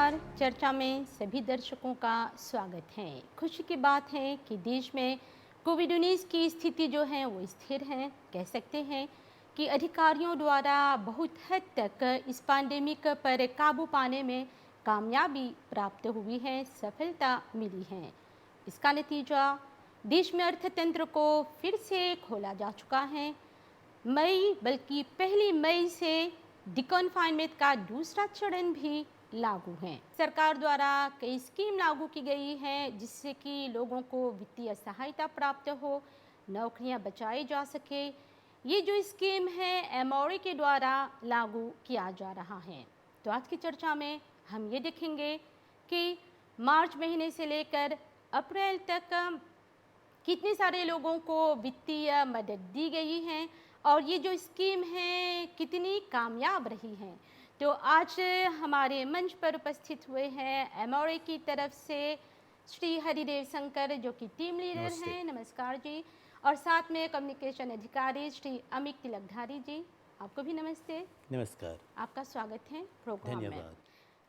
नमस्कार। चर्चा में सभी दर्शकों का स्वागत है। खुशी की बात है कि देश में कोविड-19 की स्थिति जो है वो स्थिर है। कह सकते हैं कि अधिकारियों द्वारा बहुत हद तक इस पैंडेमिक पर काबू पाने में कामयाबी प्राप्त हुई है, सफलता मिली है। इसका नतीजा देश में अर्थतंत्र को फिर से खोला जा चुका है। मई बल्कि पहली मई से डिकॉन्फाइनमेंट का दूसरा चरण भी लागू है। सरकार द्वारा कई स्कीम लागू की गई है जिससे कि लोगों को वित्तीय सहायता प्राप्त हो, नौकरियां बचाई जा सके। ये जो स्कीम है एमओए के द्वारा लागू किया जा रहा है। तो आज की चर्चा में हम ये देखेंगे कि मार्च महीने से लेकर अप्रैल तक कितने सारे लोगों को वित्तीय मदद दी गई है और ये जो स्कीम है कितनी कामयाब रही है। तो आज हमारे मंच पर उपस्थित हुए हैं एमओए की तरफ से श्री हरिदेव शंकर जो कि टीम लीडर नमस्ते। हैं। नमस्कार जी। और साथ में कम्युनिकेशन अधिकारी श्री अमित तिलकधारी जी, आपको भी नमस्ते। नमस्कार, आपका स्वागत है प्रोग्राम में। धन्यवाद।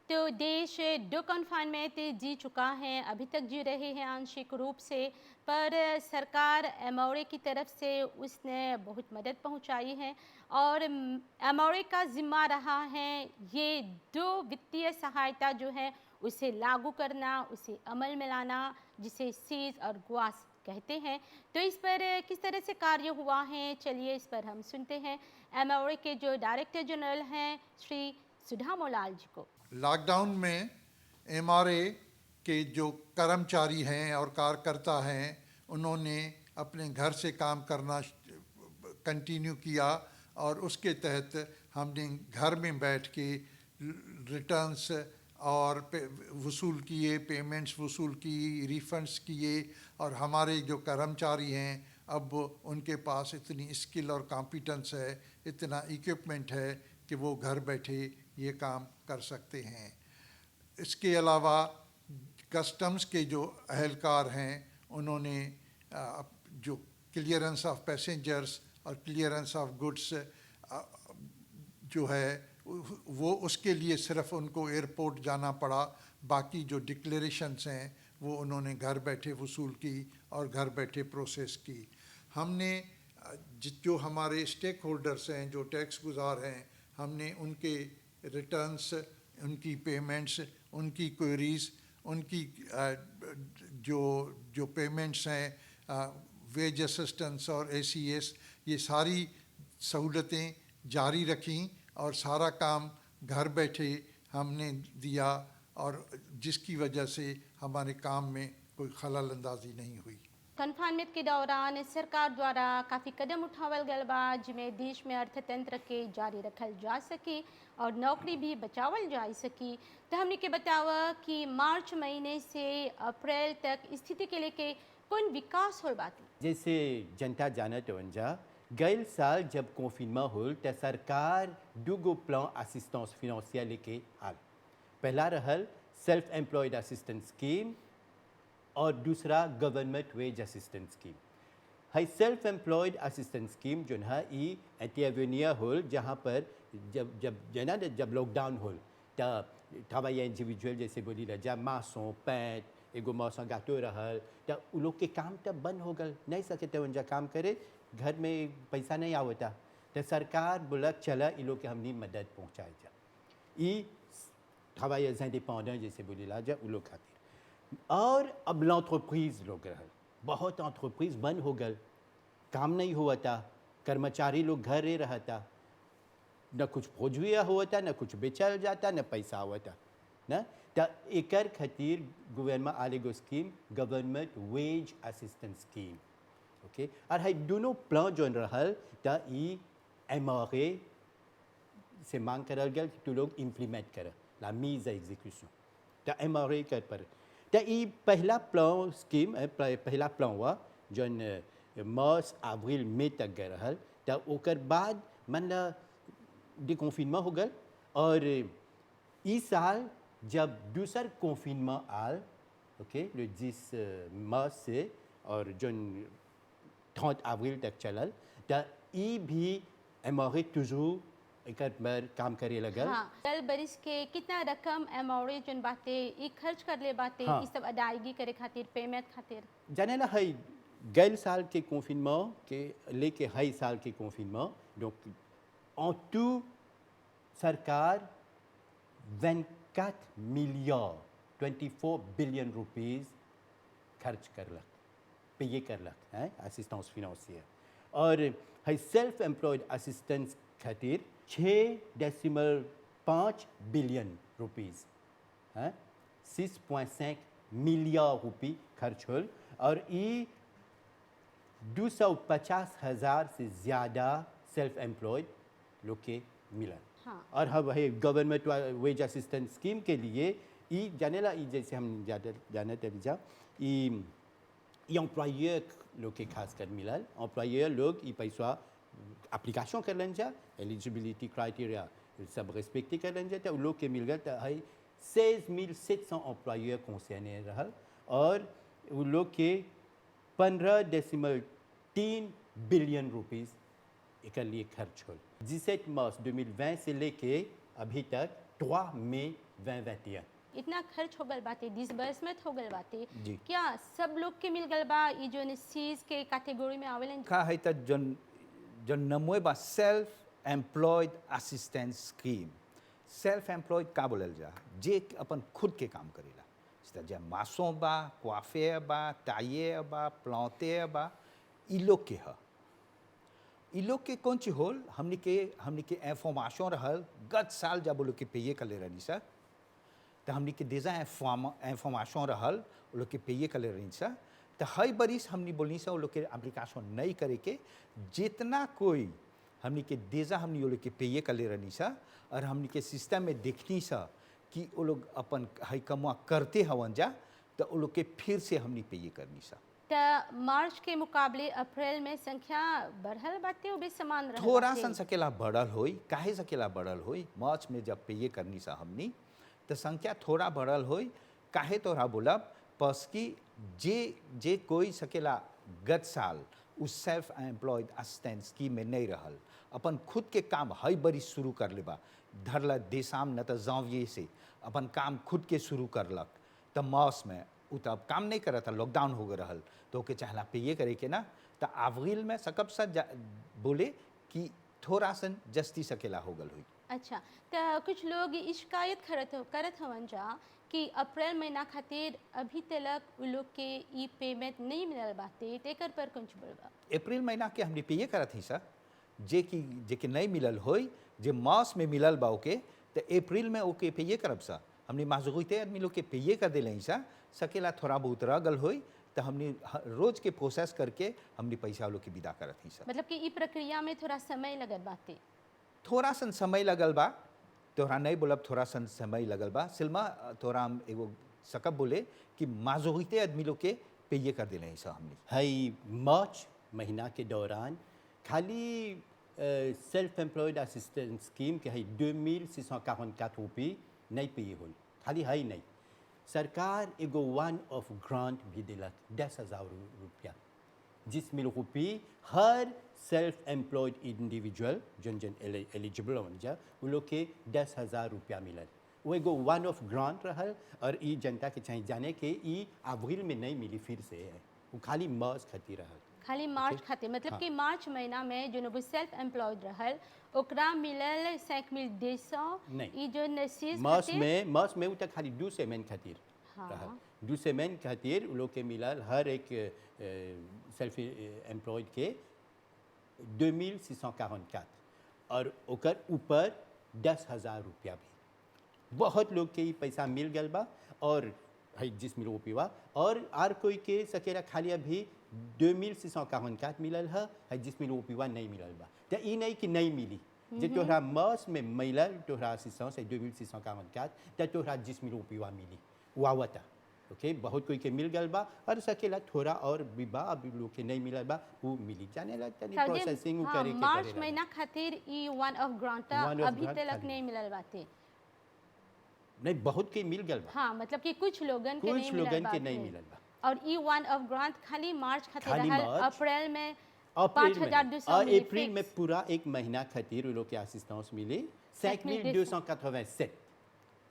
तो देश दो कन्फाइनमेंट जी चुका है, अभी तक जी रहे हैं आंशिक रूप से, पर सरकार एमओए की तरफ से उसने बहुत मदद पहुंचाई है और एमओए का जिम्मा रहा है ये दो वित्तीय सहायता जो है उसे लागू करना, उसे अमल में लाना, जिसे सीज और गुआस कहते हैं। तो इस पर किस तरह से कार्य हुआ है, चलिए इस पर हम सुनते हैं एमओए के जो डायरेक्टर जनरल हैं श्री सुधा मोलाल जी को। लॉकडाउन में एमआरए के जो कर्मचारी हैं और कार्यकर्ता हैं उन्होंने अपने घर से काम करना कंटिन्यू किया और उसके तहत हमने घर में बैठ के रिटर्न्स और वसूल किए, पेमेंट्स वसूल की, रिफंड्स किए। और हमारे जो कर्मचारी हैं अब उनके पास इतनी स्किल और कॉम्पिटेंस है, इतना इक्विपमेंट है कि वो घर बैठे ये काम कर सकते हैं। इसके अलावा कस्टम्स के जो अहलकार हैं उन्होंने जो क्लियरेंस ऑफ पैसेंजर्स और क्लियरेंस ऑफ गुड्स जो है वो उसके लिए सिर्फ उनको एयरपोर्ट जाना पड़ा, बाकी जो डिक्लेरेशंस हैं वो उन्होंने घर बैठे वसूल की और घर बैठे प्रोसेस की। हमने जो हमारे स्टेक होल्डर्स हैं, जो टैक्स गुजार हैं, हमने उनके रिटर्न्स, उनकी पेमेंट्स, उनकी क्वेरीज, उनकी जो पेमेंट्स हैं, वेज असिस्टेंस और एसीएस, ये सारी सहूलतें जारी रखीं और सारा काम घर बैठे हमने दिया और जिसकी वजह से हमारे काम में कोई खलल अंदाजी नहीं हुई। कन्फाइनमेंट के दौरान सरकार द्वारा काफ़ी कदम उठावल गल बा जिसमें देश में अर्थतंत्र के जारी रखल जा सकी और नौकरी भी बचावल जा सकी। तो हमने के बतावा कि मार्च महीने से अप्रैल तक स्थिति के लेके कौन विकास हो बाती। जैसे जनता जानत वंजा गैल साल जब कॉन्फिनमा होल त सरकार दुगो प्लान असिस्टेंस फिनेंशियर लेके आल। पहला रहल सेल्फ एम्प्लॉयड असिस्टेंस स्कीम और दूसरा गवर्नमेंट वेज असिस्टेंस स्कीम। है सेल्फ एम्प्लॉयड असिस्टेंस स्कीम जो है ई इंटरवेनियर होल जहाँ पर जब लॉकडाउन होल त travailleur इंडिविजुअल जैसे बोली रजा मासों पैंट एगो मौसम गातो रहल त उ लोग के काम तब बंद हो गल, नहीं सकते उनजा काम करे, घर में पैसा नहीं आवता। तो सरकार बोला चला इ लोग के हमनी मदद पहुँचाए जा। ई travailleurs indépendants जैसे बोली राजा उ लोग खातिर। और अब l'entreprise लोग रहल, बहुत एंटरप्राइज बंद हो गल, काम नहीं हुआ था, कर्मचारी लोग घर ही रहता, न कुछ फौजविया हुआ था, न कुछ बेचल जाता, न पैसा हुआ था न। तो एकर खातिर गवर्नमेंट आले गो स्कीम गवर्नमेंट वेज असिस्टेंस स्कीम, ओके। और है दोनों प्लान जो रहल त ई एमआरए से मांग करल गल कि तू लोग इम्प्लीमेंट कर ला मीज एग्जीक्यूशन त एमआरए कर पर। तो ये पहला प्लान स्कीम पहला प्लान हुआ जौन मार्च अप्रैल मई तक गए रहल। तो ओकर बाद मन ला डिकॉन्फिनमा हो गल और इस साल जब दूसर कॉन्फिनमा आल, ओके, le 10 मार्च से और जौन 30 अप्रैल तक चलल, तो ये भी एमआरए toujours एकर पर काम करे लगल। हाँ, कल बरिस के कितना रकम एमाउंट जोन बाते ई खर्च कर ले बाते हाँ। ई सब अदायगी करे खातिर पेमेंट खातिर। जाने ला है गैल साल के कॉन्फिnement के लेके हाई साल के कॉन्फिnement donc en tout सरकार 24 मिलियन 24 बिलियन रुपीस खर्च करलक पे करलक हैं असिस्टेंस फिनेंशियर और है सेल्फ एम्प्लॉयड असिस्टेंस खातिर 6.5 बिलियन रुपीस हैं 6.5 मिलियन रुपये खर्च होल और ये 250,000 से ज़्यादा सेल्फ एम्प्लॉयड लोग के मिलन। हाँ। और हम वही गवर्नमेंट वेज असिस्टेंस स्कीम के लिए ये जाने ला ये जैसे हम जाने तभी ये एम्प्लॉयर लोग के खास कर मिलल एम्प्लॉयर लोग ये पैसा एप्लीकेशन कर लें जा एलिजिबिलिटी क्राइटेरिया सब रेस्पेक्ट कर लें जा तो लोग के मिल गए तो है 16,700 एम्प्लॉयर कंसर्ने रहल और वो लोग के 15.3 बिलियन रुपीस एक लिए खर्च हो 17 मार्च 2020 से लेके अभी तक 3 मई 2021 इतना खर्च हो गल बाते डिसबर्समेंट हो गल बाते जी। क्या सब लोग के मिल गल बा ई जोन चीज के कैटेगरी में आवेलन। का है त जन नमोए बा self employed assistance scheme. Self employed का बोलल जा जे अपन खुद के काम करेला जे मासों बा क्वाफेयर बा टाइयर बा प्लांटेयर बा ई लोग के ह ई लोग के कौन चीज होल हमनी के इंफॉर्मेशन रहल गत साल जब वो लोग के पेये कर ले रही सर तो हमनी के देजा इंफॉर्मेशन रहल वो लोग के पेये कर ले रही सर तो हर बरिस हमनी बोलनी सर वो लोग के एप्लीकेशन नहीं करे के जितना कोई हमनी के देजा हमनी वो लोग के पेये कर ले रही सर और हमनी के सिस्टम में देखनी सर कि वो लोग अपन हई कमुआ करते हवन जा तो वो लोग के फिर से हमनी पेये करनी सर। त मार्च के मुकाबले अप्रैल में संख्या बढ़ल बाते वो भी समान रहल थोड़ा बाते? सन सकेला बढ़ल होई काहे सकेला बढ़ल होई मार्च में जब पेये करनी सा हमनी तो संख्या थोड़ा बढ़ल होई काहे तोरा बोलब बस कि जे कोई सकेला गत साल उस सेल्फ एम्प्लॉयड असिस्टेंट स्कीम में नहीं रहल अपन खुद के काम हई बरी शुरू कर लेबा धरल देशाम न तो janvier से अपन काम खुद के शुरू करलक तो मार्च में उ तब काम नहीं करता लॉकडाउन हो गए रहल तो ओके चाहला पेये करे के ना तो अप्रैल में सकब सा बोले कि थोड़ा सन जस्ती सकेला हो गल हुई। अच्छा तो कुछ लोग ई शिकायत करत हवन जा कि अप्रैल महीना खातिर अभी तक उ लोग के ई पेमेंट नहीं मिलल बाते तेकर पर कुछ बोलबा। अप्रैल महीना के हमने पेये करत ही सर जे कि नहीं मिलल होई जे मार्च में मिलल बा ओके तो अप्रैल में ओके पेये करब सा हमने माजूते आदमी लोग के पेये कर दिले सा सकेला थोड़ा बहुत रह गल होई तो हमने रोज के प्रोसेस करके हमने पैसा लोग के विदा करत ही सर। मतलब कि ई प्रक्रिया में थोड़ा समय लगल बाते। थोड़ा सन समय लगल बा तोहरा नहीं बोलब थोड़ा सन समय लगल बा सिल्मा तोहरा हम एगो सकब बोले कि माजूते आदमी लोग के पेये कर दिले सा हमने है मार्च महीना के दौरान खाली सेल्फ एम्प्लॉयड असिस्टेंस स्कीम के है 2,644 रुपये नहीं पेये होल खाली है नहीं सरकार एगो वन ऑफ ग्रांट भी दिलक 10,000 रुपया जिसमें रुपये हर सेल्फ एम्प्लॉयड इंडिविजुअल जन एलिजिबल हो जा वो लोग के 10,000 रुपया मिलल वो एगो वन ऑफ ग्रांट रहल और ई जनता के चाहिए जाने के ई अप्रैल में नहीं मिली फिर से है वो खाली मार्च खातिर रहल खाली मार्च खातिर मतलब कि मार्च महीना में जो सेल्फ एम्प्लॉयड रहल ओकरा मिलल 5,200 नहीं। ई जो नसीज मार्च में वो तक खाली 2 सेमेन खातिर हाँ। रहल 2 सेमेन खातिर वो लोग के मिलल हर एक सेल्फ एम्प्लॉयड के 2,644 और ओकर ऊपर 10,000 रुपया भी बहुत लोग के पैसा मिल गल बा और है जिसमें रुपया और आर कोई के सकेला खाली अभी 2,644 मिलल है जिसमें रुपया नहीं मिलल बा तो ई नहीं कि नहीं मिली जे तोहरा मार्च में मिलल तोहरा असिस्टेंस है 2,644 तो तोहरा जिसमें रुपया मिली वावता ओके बहुत कोई के मिल गल बा और सकेला थोड़ा और भी बा अभी लोग के नहीं मिलल बा वो मिली जाने ला तनी प्रोसेसिंग करे के मार्च महीना खातिर ई वन ऑफ ग्रांट अभी तक नहीं मिलल बाते। नहीं बहुत के मिल गल बा हाँ मतलब कि कुछ लोगन के नहीं मिलल लोगन के बाते। नहीं मिलल बा और ई वन ऑफ ग्रांट खाली मार्च खातिर खाली रहल मार्च। अप्रैल में 5,200 और मिली अप्रैल में फिक्स। पूरा एक महीना खातिर उन लोग के असिस्टेंस मिली 5,287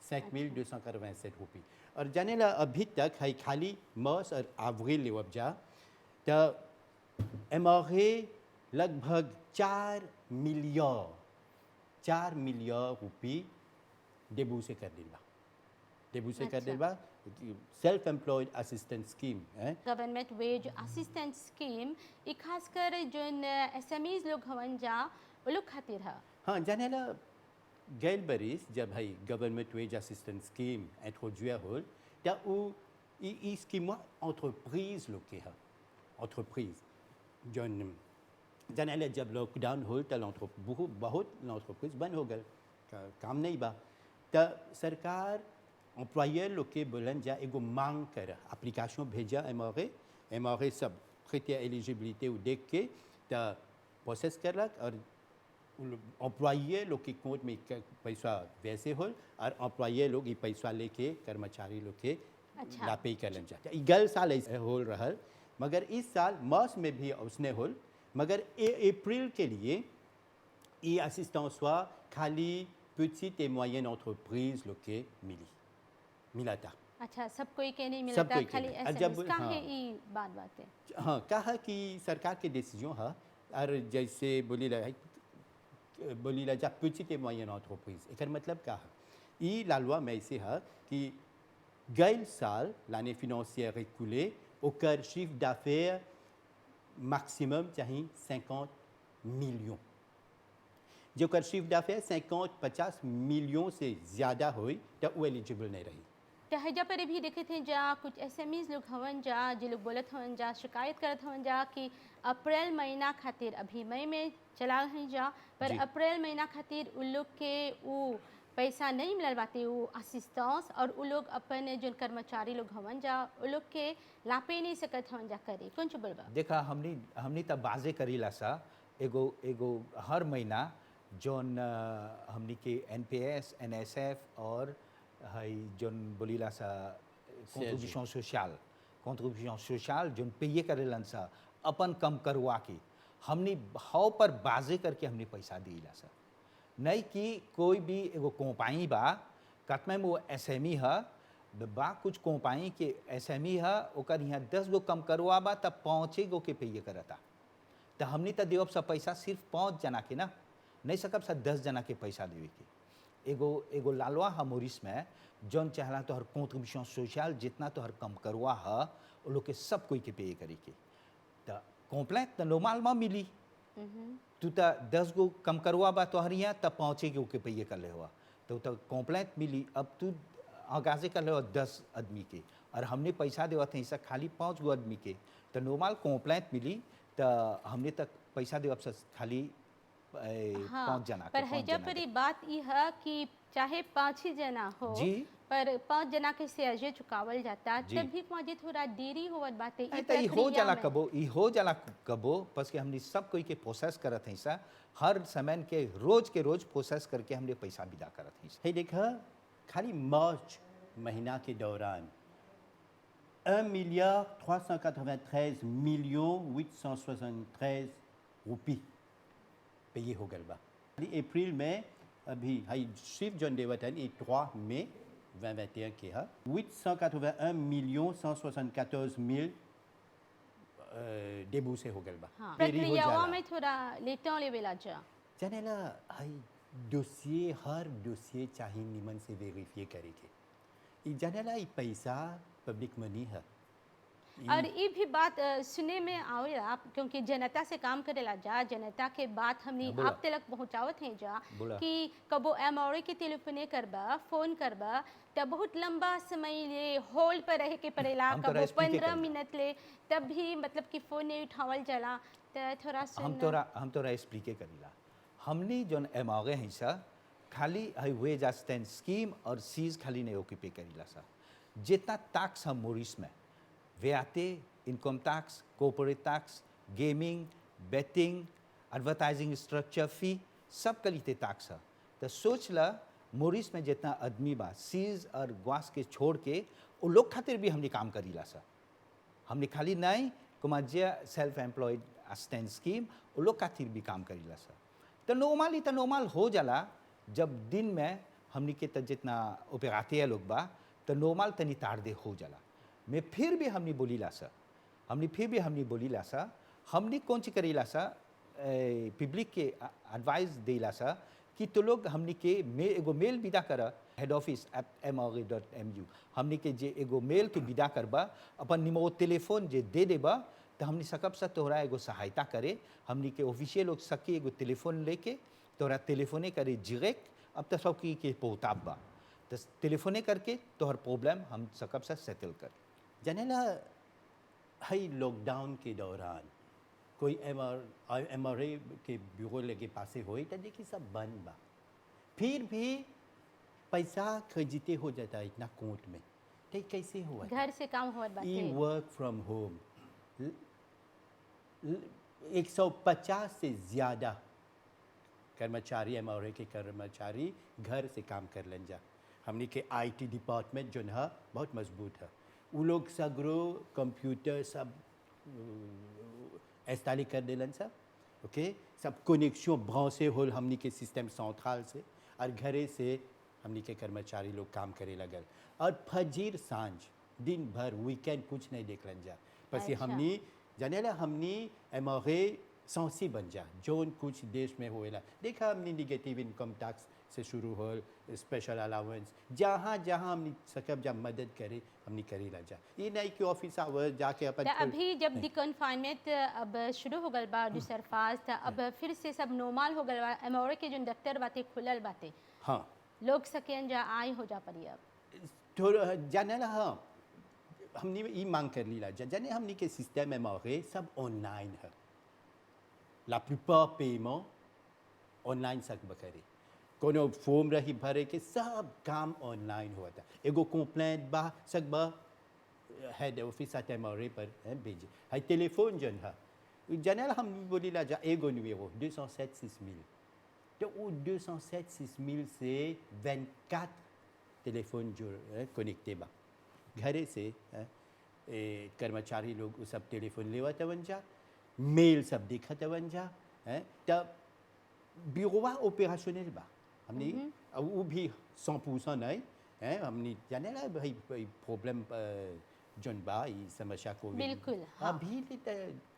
5,287 रुपये। और जाने ला अभी तक है खाली मर्स और अप्रैल ले जा तो एमआरए लगभग 4 मिलियन रुपये डेबू से कर दिला सेल्फ एम्प्लॉयड असिस्टेंट स्कीम है। गवर्नमेंट वेज असिस्टेंस स्कीम ई खासकर जोन एसएमईज लोग हवन जा वो लोग खातिर है। हाँ जाने ला गैल बरिस जब है गवर्नमेंट वेज असिस्टेंट स्कीम इंट्रोड्यूस होल तो वो ई स्कीम एंटरप्राइज लोग के है एंटरप्राइज जोन जाने ला जब लॉकडाउन होल तो बहुत एंटरप्राइज बंद हो गए काम नहीं बा तो सरकार एम्प्लॉयर लोग के बोलन जा एगो मांग कर एप्लीकेशन भेजा एमआरए सब क्राइटेरिया एलिजिबिलिटी देख के तो प्रोसेस करलक और एम्प्लॉयर लोग के अकाउंट में पैसा वैसे होल और एम्प्लॉयर लोग ये पैसा लेके कर्मचारी लोग के अच्छा। लापे करलन जा गल साल ऐसे होल रहल मगर इस साल मार्च में भी उसने होल मगर अप्रैल के लिए ये असिस्टेंस खाली petite et moyenne entreprise लोग के मिला था। अच्छा सब कोई के नहीं सब मिलता कोई के खाली नहीं। एसएमईज जब- का हाँ। है ई बात है। हाँ कहा कि सरकार के डिसीजन है और जैसे बोली ला जा petite et moyenne entreprise एक मतलब क्या है ये लालवा में ऐसे है कि गैल साल l'année financière écoulée aucun chiffre d'affaires maximum चाहिए 50 मिलियन जो कर शिफ्ट d'affaires 50 मिलियन से ज़्यादा हुई तो वो एलिजिबल नहीं रही। तो हजा पर भी देखे थे जा कुछ एसएमईज लोग हवन जा जो लोग बोलत हवन जा शिकायत करत हवन जा कि अप्रैल महीना खातिर अभी मई में चला हैं जा पर जी। अप्रैल महीना खातिर उन लोग के वो पैसा नहीं मिलल बाते वो असिस्टेंस और वो लोग अपन जो कर्मचारी लोग हवन जा वो लोग के लापे नहीं सकत हवन जा करे कुछ बोलबा। देखा हमनी तब बाजे करीला सा एगो हर महीना जोन हमनी के एनपीएस एनएसएफ और हई जोन बोलीला सा कंट्रीब्यूशन सोशल जोन पे करेलन सा अपन कम करवा के हमनी हाव पर बाजे करके हमनी पैसा दिला सा नहीं कि कोई भी एगो कंपनी बा कतमे में वो एसएमई है बा कुछ कंपनी के एसएमई है ओकर यहाँ 10 गो कम करवा बा तब 5 गो के पे करता तो हमनी तो देव सब पैसा सिर्फ 5 जना के ना नहीं सकब सब 10 जना के पैसा देवे के एगो लालवा हमोरिस में जौन चाहला तो हर कंट्रीब्यूशन सोशल जितना तो हर कम करवा है वो लोग के सब कोई के पे करे के तो कॉम्प्लेट तो नॉर्मल में मिली तू तो 10 गो कम करवा बा तो हर यहाँ तब 5 गो के पे कर ले हुआ तो कॉम्प्लेट मिली अब तू आगाजे कर ले 10 आदमी के और हमने पैसा देवा थे ऐसा खाली 5 गो आदमी के तो नॉर्मल कॉम्प्लेट मिली तो हमने तक पैसा देवा खाली 5 जना पर हैजा पर ये बात ई है कि चाहे 5 ही जना हो जी। पर 5 जना के सेजे चुकावल जाता जी। तब भी मुझे थोड़ा देरी होवत बाते नहीं तो ई हो जाला कबो बस के हमने सब कोई के प्रोसेस करत हैं सा हर समय के रोज प्रोसेस करके हमने पैसा विदा करत हैं है देखा खाली मार्च महीना के दौरान 1,393 millions 873 रुपये पे हो गल बा। अप्रैल में अभी हाई शिफ्ट जन देवतन 3 मई 2021 के है 881,174,000 डेबू से हो गल बा। हाँ देरी हो प्रक्रियावा जाला। में थोड़ा लेटों लेवेला जा जाने ला हाई डोसिए हर डोसिए चाहिए निमन से वेरीफाई करे के ई जाने ला ई पैसा पब्लिक मनी है और ये भी बात सुने में आवेला क्योंकि जनता से काम करेला जा जनता के बात हमनी बोला। आप तक पहुंचावत हैं जा बोला। कि कबो एमआरए के टेलीफोने करबा फोन करबा तब बहुत लंबा समय ले होल्ड पर रहे के पड़ेला हम तोरा कबो explain 15 करी। मिनट ले तब भी मतलब कि फोन नहीं उठावल जाला तो थोड़ा हम तोरा एक्सप्लिके करीला हमने जोन एमआरए है सा खाली है वेज असिस्टेंस स्कीम और सीज खाली नहीं ओके पे करीला सा जितना टैक्स हम मोरिस में वेआते income tax corporate tax gaming betting advertising structure fee सब कलीते टैक्स है तो सोच ला मोरिस में जितना आदमी बा सीज और ग्वास के छोड़ के वो लोग खातिर भी हमने काम करीला सा हमने खाली नहीं कुमाजिया सेल्फ एम्प्लॉयड असिस्टेंस स्कीम वो लोग खातिर भी काम करेला सर। तो नॉर्मल हो जाला जब दिन में हमनी के त जितना ओपेराते लोग बा तो नॉर्मल तनी तार दे हो जाला। मैं फिर भी हमनी बोलीला सर, हमनी कौन सी करेला सर, पब्लिक के एडवाइस देला सर कि तो लोग हमनी के एगो मेल विदा कर headoffice@mra.mu, हमनी के जे एगो मेल तो विदा करबा अपन निमो टेलीफोन जे दे देबा तो हमनी सकब से तोहरा एगो सहायता करे। हमनी के ऑफिशियल लोग सके एगो टेलीफोन लेके तोहरा टेलीफोने करे डायरेक्ट। अब तो सब की पोताब बा तो टेलीफोने करके तोहर प्रॉब्लम हम सकब से सेटल कर। जनेला हाई लॉकडाउन के दौरान कोई MRA के ब्यूरो लगे पासे होई तो देखी सब बंद बा, फिर भी पैसा खर्जिते हो जाता है इतना कोर्ट में, तो ये कैसे हुआ? घर से काम हो ई वर्क फ्रॉम होम 150 से ज़्यादा कर्मचारी MRA के कर्मचारी घर से काम कर लें जा। हमने के IT डिपार्टमेंट जो है बहुत मजबूत है, वो लोग सगरो कंप्यूटर सब इंस्टॉल कर देलन सब, ओके, सब कनेक्शन ब्रांचे होल हमने के सिस्टम सेंट्रल से, और घरे से हमने के कर्मचारी लोग काम करे लगल। और फजीर सांझ दिन भर वीकेंड कुछ नहीं देख लन जा, बस अच्छा। हमनी जानेला हमनी MRA सौंसी बन जा जोन कुछ देश में होएला। देखा हमने निगेटिव इनकम टैक्स से शुरू हो, स्पेशल अलाउंस, जहाँ जहाँ हमने सकब जब मदद करे हमने करी ला जा। ये नहीं कि ऑफिस आवर जाके अपन तो अभी जब दी कन्फाइनमेंट अब शुरू हो गल बा दूसर फाज तो अब फिर से सब नॉर्मल हो गल बा। MRA के जो दफ्तर बातें खुलल बातें, हाँ लोग सकें जा आई हो जा पड़ी अब थोड़ा जाने ला। हाँ हमने ये मांग कर ली ला जाने हमने के सिस्टम MRA सब ऑनलाइन है, la plupart पेमेंट ऑनलाइन सक बकरे, कोनो फॉर्म रही भरे के सब काम ऑनलाइन हुआ था। एगो कंप्लेंट बा सक बा हेड ऑफिस at MRA पर भेजे। है टेलीफोन जन है जनरल हम बोली ला जा एगो नुमेरो 207-6000, तो वो 207-6000 से 24 टेलीफोन जो कनेक्टे बा घरे से कर्मचारी लोग सब टेलीफोन लेवा तवन जा, मेल सब देखा तवन जा, तब ब्यूरोवा ऑपरेशनल बा हमने वो भी 100% नहीं है। हमने जाने ला भाई प्रॉब्लम जोन बा ये समस्या को बिल्कुल, हाँ। अभी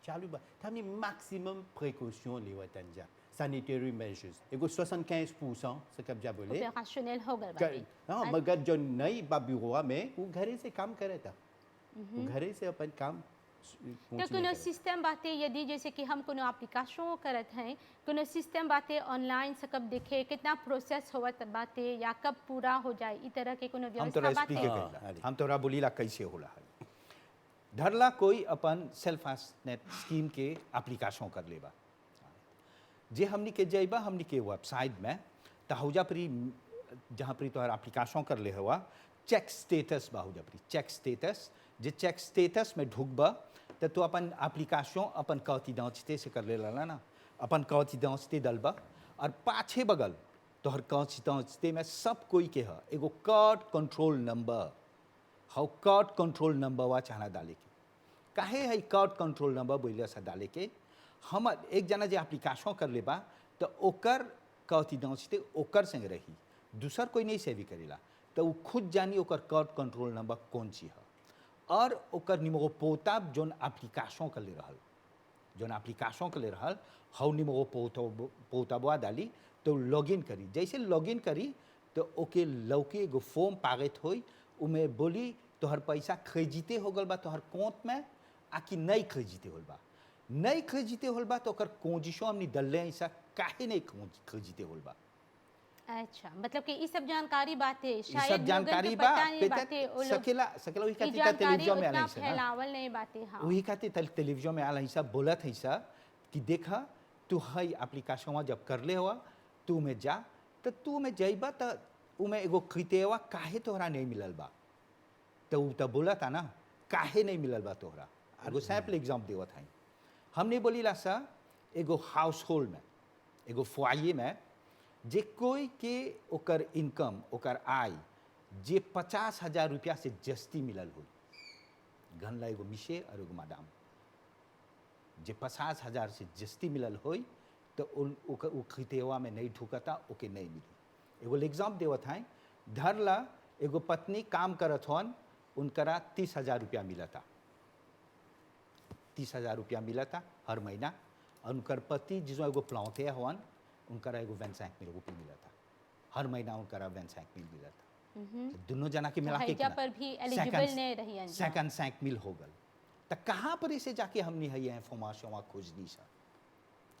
चालू बा, हमने मैक्सिमम प्रिकॉशन लेवा तन जा, सैनिटरी मेजर्स एगो 75% से कब जा बोले ऑपरेशनल हो गल बातें। हाँ, मगर जो नई बा ब्यूरोवा में वो घरे से काम करे था, वो घरे से अपन काम तो कोनो सिस्टम बातें यदि जैसे कि हम कोनो एप्लीकेशन करत हैं, कोनो सिस्टम बातें ऑनलाइन से कब देखे कितना प्रोसेस होवत बातें या कब पूरा हो जाए, इस तरह के कोनो हम व्यवस्था तोरा एक्सप्लिक बातें। करेला, हम तोरा बोलीला कैसे होला है। धरला कोई अपन सेल्फ नेट स्कीम के एप्लीकेशन कर लेबा, जे हमनी के जइबा हमनी के वेबसाइट में तो हौजा परी जहाँ परी तोहर एप्लीकेशन कर ले हुआ चेक स्टेटस बा, हौजा परी चेक स्टेटस, जे चेक स्टेटस में ढुकबा तो अपन एप्लीकेशन अपन कौती दाँचते से कर ले ना, अपन कौती दाँचते डलबा और पाछे बगल तोहर कौती दाँचते में सब कोई के है एगो कार्ड कंट्रोल नंबर, हाउ कार्ड कंट्रोल नंबर वा चाहना डाले के काहे है कार्ड कंट्रोल नंबर बोले से डाले के। हम एक जना जे एप्लीकेशन कर लेबा तो ओकर कौती दाँचते ओकर संग रही, दूसर कोई नहीं सेवी करेला तो वो खुद जानी ओकर कार्ड कंट्रोल नंबर कौन सी है और ओकर निमो पोताब जोन एप्लीकेशन कर ले रहल, जोन एप्लीकेशन कर ले रहल हाउ निमो पोताबवा डाली तो लॉगिन करी। जैसे लॉगिन करी तो ओके लौके एगो फॉर्म पागत होई, उमे बोली तोहर पैसा खरीदते हो गल बा तोहर अकाउंट में आकि नहीं खरीदते होल बा, नहीं खरीदते होल बा तो ओकर कोजिशो हमनी डलले ऐसा काहे नहीं खरीदते होल बा। अच्छा, मतलब कि ये सब जानकारी बातें ये शायद सब जानकारी बा पता नहीं बातें वो लोग सकेला सकेला वही की खातिर जानकारी टेलीविजन में उतना आला है ना, फैलावल नहीं बातें। हाँ वही खातिर टेलीविजन में आला है बोलत है कि देखा तू है एप्लीकेशन जब कर ले हुआ तू में जा तो तू में जाइबा तो उमें एगो खरीदेवा काहे तोहरा नहीं मिलल बा, तो उ तो बोला था ना काहे नहीं मिलल बा तोहरा। एगो सैम्पल एग्जाम देवत है, हमने बोली ला सा एगो हाउस होल्ड में एगो फुआये में जे कोई के ओकर इनकम ओकर आय जे 50,000 रुपया से जस्ती मिलल हो, घन ला एगो मिशे और एगो मैडम जे 50,000 से जस्ती मिलल होई तो उ खितेवा में नहीं ढुकता ओके नहीं मिली। एगो एग्जाम देवत हैं, धरला एगो पत्नी काम करत हन, उनकरा 30,000 रुपया मिलता, 30,000 रुपया मिलता हर महीना, और उनकर पति जिसमें एगो प्लौते हवन, उनकरा एगो 25,000 रुपया मिलता हर महीना, उनकरा 25,000 मिलता। दोनों जना के मिला के हइजा पर भी एलिजिबल नहीं रही अंजा। 55,000 हो गल। तो कहाँ पर इसे जाके हमने है इंफॉर्मेशन खोजनी सा,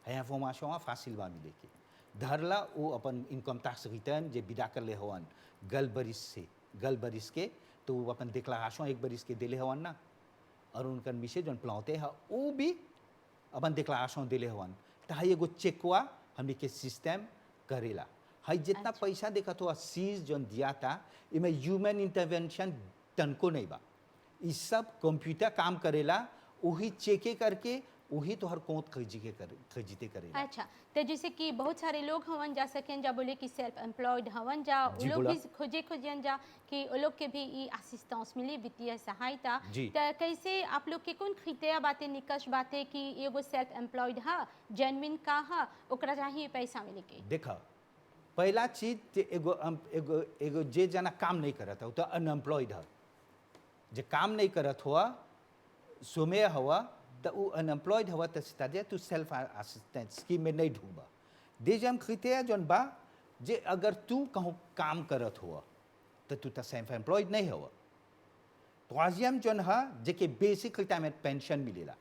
है इंफॉर्मेशन फासिल बा मिले के। धरला वो अपन इनकम टैक्स रिटर्न जे विदा कर ले हवन गल बरिस के, तो वो अपन डिक्लेरेशन एक बरिस के दिले हवन ना, और उनकर मिसे जौन प्लौते है वो भी अपन डिक्लेरेशन दिले हवन। तो है एगो चेकवा हमने के सिस्टम करेला। है जितना पैसा देखा तो सीज जौन दिया था, इमें ह्यूमन इंटरवेंशन तनको नहीं बा, ये सब कंप्यूटर काम करेला, वही चेके करके वही तो हर कोत खरीदते करेला। अच्छा, तो जैसे कि बहुत सारे लोग हवन जा सकें जा बोले कि सेल्फ एम्प्लॉयड हवन जा, वो जी, लोग बोला। भी खोजन जा कि वो लोग के भी ई असिस्टेंस मिली, वित्तीय सहायता। जी। तो कैसे आप लोग के कौन खितिया बातें निकष बातें कि एगो सेल्फ एम्प्लॉयड हा जेन्युइन का हा ओकरा चाहिए पैसा मिले के? देखा पहला चीज जे एगो जे जना काम नहीं करत है, वो तो अनएम्प्लॉयड है। जे काम नहीं करत हुआ, सोमे हुआ, तो वो अनएम्प्लॉयड हुआ, तो सीधा तू सेल्फ असिस्टेंस स्कीम में नहीं ढूंढबा। दे जम खरीते जौन बा, जे अगर तू कहूँ काम करत हुआ तो तू तो सेल्फ एम्प्लॉयड नहीं हुआ। ट्रोजियम जौन है जेके बेसिक रिटायरमेंट पेंशन मिलेला,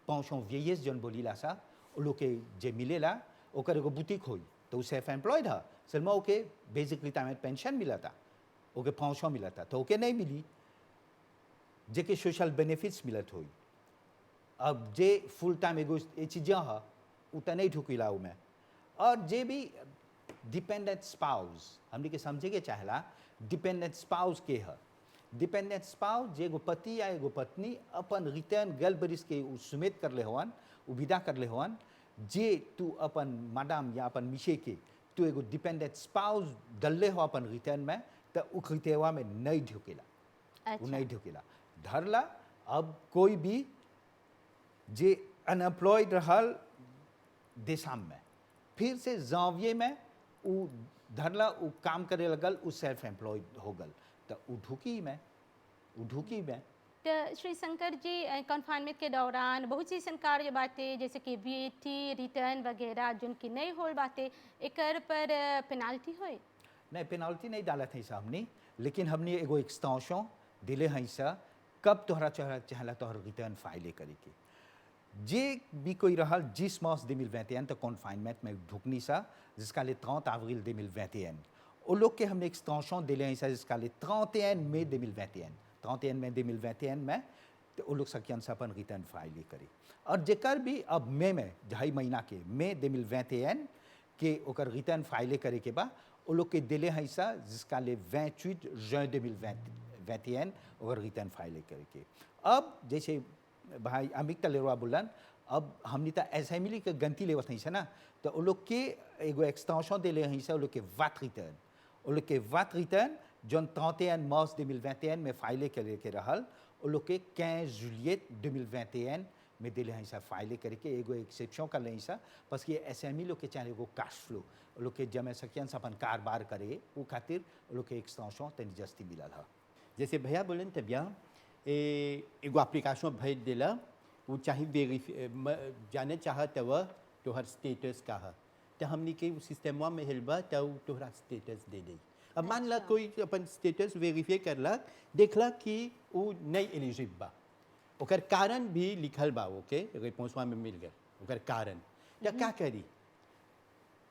पेंशन vieillesse जौन बोलीला सा, वो लोग के जे मिलेला ओकर एगो बुटीक होई, तो सेल्फ एम्प्लॉयड है, सलमा ओके बेसिक रिटायरमेंट पेंशन मिलता, ओके पेंशन मिलता, तो ओके नहीं मिली। जेके सोशल बेनिफिट्स मिलत होई, अब जे फुल टाइम एगो ये चीज़ें है उतना नहीं ढुकीला में। और जे भी डिपेंडेंट स्पाउस हमने के समझे के चाहला, डिपेंडेंट स्पाउस के है। डिपेंडेंट स्पाउस जे एगो पति या एगो पत्नी अपन रिटर्न गल बरिस के उ सुमेत कर ले हवन, उ विदा कर ले हवन, जे तू अपन मैडम या अपन मिशे के तू एगो डिपेंडेंट स्पाउस डलले हो अपन रिटर्न में, तो उ खितेवा में नहीं ढुकेला, वो नहीं ढुकेला। धरला अब कोई भी जे अनएम्प्लॉयड रहल देशाम में, फिर से जाविये में उ धरला उ काम करे लगल, उ सेल्फ एम्प्लॉयड हो गल, तो उ ढुकी में। तो श्री शंकर जी, कन्फाइनमेंट के दौरान बहुत सी सरकार बातें जैसे कि VAT रिटर्न वगैरह जिनकी नहीं हो बातें, एकर पर पेनाल्टी होए? नहीं, पेनाल्टी नहीं डालत है हमने, लेकिन हमने एगो एक्सटेंशन दिले हैं सा, कब तोहरा चाहला तोहर रिटर्न फाइल करे के। जे भी कोई रहल 10 मार्च 2021 तो कन्फाइनमेंट में ढुकनी सा, जिसका ले 30 अप्रैल 2021, वो लोग के हमने एक्सटेंशन दिले हैं सा, जिसका ले 31 मई 2021, 31 मई 2021 में तो वो लोग सकियन से अपन रिटर्न फाइल करे। और जेकर भी अब मई में ढाई महीना के मई 2021 के ओकर रिटर्न फाइल करे के बा, वो लोग के दिले हैं सा, जिसका ले 28 जुin 2021 और रिटर्न फाइल करके। अब जैसे भाई अमित तलेरवा बोलन, अब हमने तो ऐसा मिली कि गंती लेवत नहीं ना, तो वो लोग के एगो एक्सटेंशन दिले हैं सा, वो लोग के वाट रिटर्न, वो लोग के वाट रिटर्न जौन 31 मार्च 2021 में फाइल करे के रहल, वो लोग के 15 जुलियट 2021 में दिले हैं सा फाइल करके। एगो एक्सेप्शन कर लें सा, बस कि SME लोग के चाहे एगो कैश फ्लो वो लोग के जमे सकियन से अपन कारोबार करे, वो खातिर वो लोग के एक्सटेंशन तनी जस्ती मिलल है। जैसे भैया बोलन तब एगो एप्लीकेशन भेज दिला, वो चाहे जाने चाहत वह तोहर स्टेटस का है, तो हमने के सिस्टम में हेलबा तो तोहरा स्टेटस दे दी। अब मान ला कोई अपन स्टेटस वेरीफाई करला, देखला कि वो नहीं एलिजिबल बा, ओकर कारण भी लिखल बा, ओके रिस्पॉन्सवा में मिल गए ओकर कारण, तो क्या करी?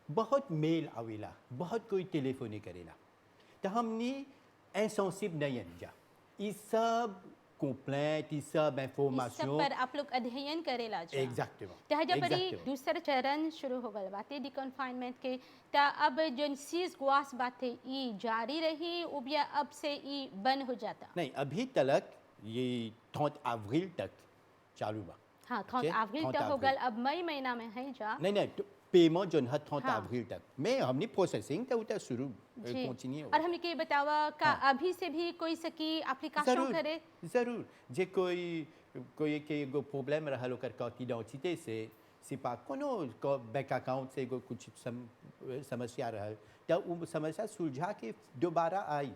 बहुत मेल आवेला, बहुत कोई टेलीफोन करेला, तो हमने इंसेंसिबल नहीं जा, ये सब कंप्लेंट, ये सब इस इंफॉर्मेशन सब पर आप लोग अध्ययन करेला जा। एग्जैक्टली तहजा पर ही दूसरा चरण शुरू हो गल बातें डी कन्फाइनमेंट के, ता अब जो सीज गुआस बातें ई जारी रही अब या अब से ई बंद हो जाता? नहीं, अभी तक ये 30 अप्रैल तक चालू बा। हाँ, 30 अप्रैल तक हो गल, अब मई महीना में है जा। नहीं, पेमेंट जो है 30 हाँ। अप्रैल तक में हमने प्रोसेसिंग तो उतर शुरू जी। कंटिन्यू और हमने के बतावा का अभी से भी कोई सकी एप्लीकेशन जरूर करे जरूर जे कोई के एगो प्रॉब्लम रहल ओकर कार्ड आइडेंटिटी से सिपा कोनो बैंक अकाउंट से एगो कुछ समस्या रहल तो वो समस्या सुलझा के दोबारा आई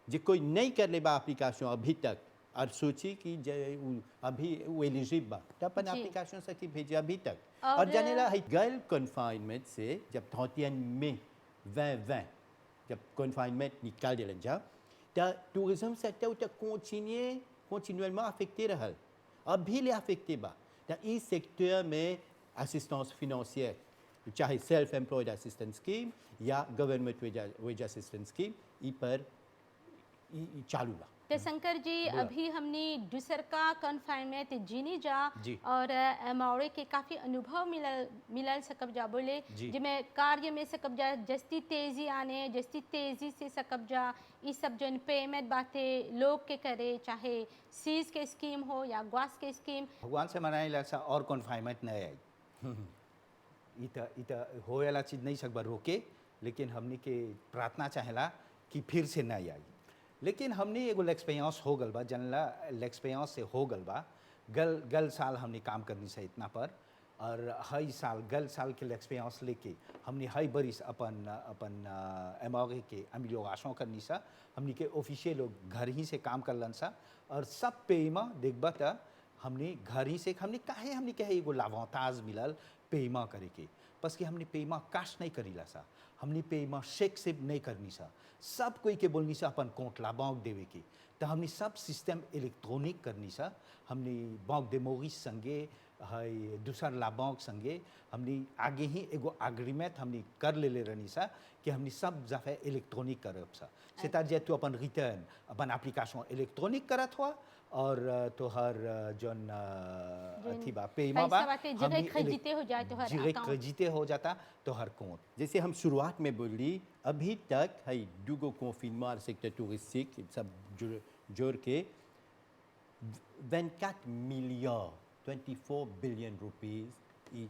जे कोई नहीं कर ले बा एप्लीकेशन अभी तक और सोची कि अभी वो एलिजिबल बा तो अपन जी। एप्लीकेशन से की भेजे अभी तक और और जाने ला गर्ल कन्फाइनमेंट से जब 31 मई 2020 जब कन्फाइनमेंट निकाल दिया जा तो टूरिज्म सेक्टर तो continuellement affecté रहल अभी ले affecté बा तो इस सेक्टर में असिस्टेंस financière चाहे सेल्फ एम्प्लॉयड असिस्टेंस स्कीम या गवर्नमेंट वेज असिस्टेंस स्कीम ई पर ई चालू बा तो शंकर जी बोला। अभी हमने दूसर का कन्फाइनमेंट जीनी जा जी। और एमआरए के काफ़ी अनुभव मिलल सकब जा बोले जी। जिसमें कार्य में सकब जा जस्ती तेजी आने जस्ती तेजी से सकब जा ये सब जन पेमेंट बातें लोग के करे चाहे सीज के स्कीम हो या ग्वास के स्कीम भगवान से मनाए ला और कन्फाइनमेंट नहीं आई इत होएला चीज नहीं सकबा रोके लेकिन हमने के प्रार्थना चाहेला कि फिर से नहीं आई लेकिन हमने एगो एक्सपीरियंस हो गल बा जनला एक्सपीरियंस से हो गल बा गल साल हमने काम करनी से इतना पर और हई साल गल साल के एक्सपीरियंस लेके हमने हई बरिस अपन एमआरए के अमिलियोरेशन करनी सा हमने के ऑफिशियल लोग घर ही से काम करलन सा और सब पेमा देखबा त हमने घर ही से हमने काहे हमने कहे एगो लावांताज मिलल पेमा करे के बस कि हमने पेमा काश नहीं करीला सा हमने पेमा शेक से नहीं करनी सा सब कोई के बोलनी सा अपन कोट ला बैंक देवे के तो हमने सब सिस्टम इलेक्ट्रॉनिक करनी सा हमने बैंक दे मोरिस संगे है दूसर ला बैंक संगे हमने आगे ही एगो एग्रीमेंट हमने कर ले रहनी सा कि हमने सब जगह इलेक्ट्रॉनिक करब सा c'est-à-dire तू अपन रिटर्न अपन एप्लीकेशन इलेक्ट्रॉनिक करत हुआ और तो हर जन अथी बा पेमा बा पैसा बाटे जगह खरीदते हो जाए तो हर जगह अकाउंट खरीदते हो जाता तो हर कोट जैसे हम शुरुआत में बोली अभी तक है दुगो कॉन्फिnement सेक्टर टूरिस्टिक सब जोड़ के 24 मिलियन 24 बिलियन रुपीस ई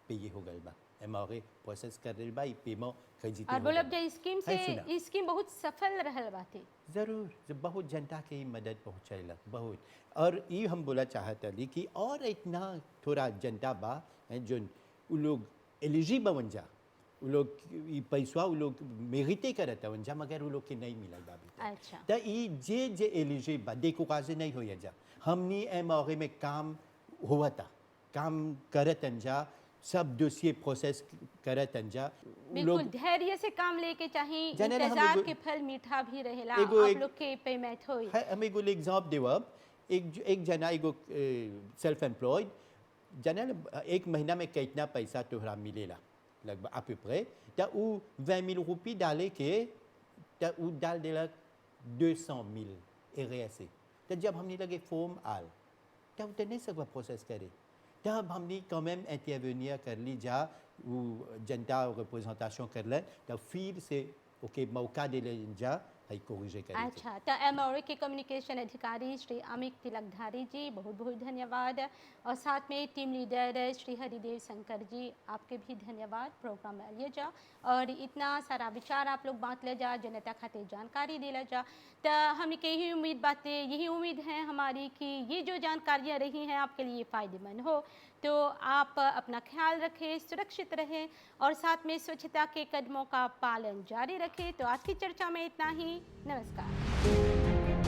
पे हो गल बा एमआरए प्रोसेस कर रही बा ई पेमेंट खरीदते और हो बोलब गइल। जे स्कीम से है सुना। ई स्कीम बहुत सफल रहल बाटे जरूर जब बहुत जनता के ही मदद पहुँचेला बहुत और ये हम बोला चाहत रही कि और इतना थोड़ा जनता बा जो उ लोग एलिजिबल बन जा उ लोग ई पैसा उ लोग मेरिटे करता बन जा मगर उ लोग के नहीं मिलल बा अभी तक। अच्छा तो ये जे एलिजिबल बा देखो काजे नहीं हो जा हमनी एमआरए में काम हुआ था काम करत जा सब दोसिए प्रोसेस करत जा उ बिल्कुल धैर्य से काम लेके चाहिए जाने ला हम इंतजार एगो- के फल मीठा भी रहेला एगो- आप लोग के पेमेंट होई है हम एगो एग्जाम्पल देवब एक जना एगो सेल्फ एम्प्लॉयड जना एक महीना में कितना पैसा तोहरा मिलेला लगभग आ peu près तो उ 20,000 रुपये डाले के तो उ डाल देलक 200,000 एरेसे तो जब हमने लगे फॉर्म आल तो उ तो नहीं सकबा प्रोसेस करे तब हमने quand même इंटरवेनियर कर ली जा वो जनता रिप्रेजेंटेशन कर ले तो फिर से ओके मौका दे ले जा है कोरिजे करे अच्छा तो एमआरए के कम्युनिकेशन अधिकारी श्री अमित तिलकधारी जी बहुत बहुत धन्यवाद और साथ में टीम लीडर श्री हरिदेव शंकर जी आपके भी धन्यवाद प्रोग्राम में लिए जा और इतना सारा विचार आप लोग बांट ले जा जनता खातिर जानकारी दिला जा तो हमें के यही उम्मीद बातें यही उम्मीद है हमारी कि ये जो जानकारियाँ रही हैं आपके लिए फ़ायदेमंद हो तो आप अपना ख्याल रखें सुरक्षित रहें और साथ में स्वच्छता के कदमों का पालन जारी रखें तो आज की चर्चा में इतना ही नमस्कार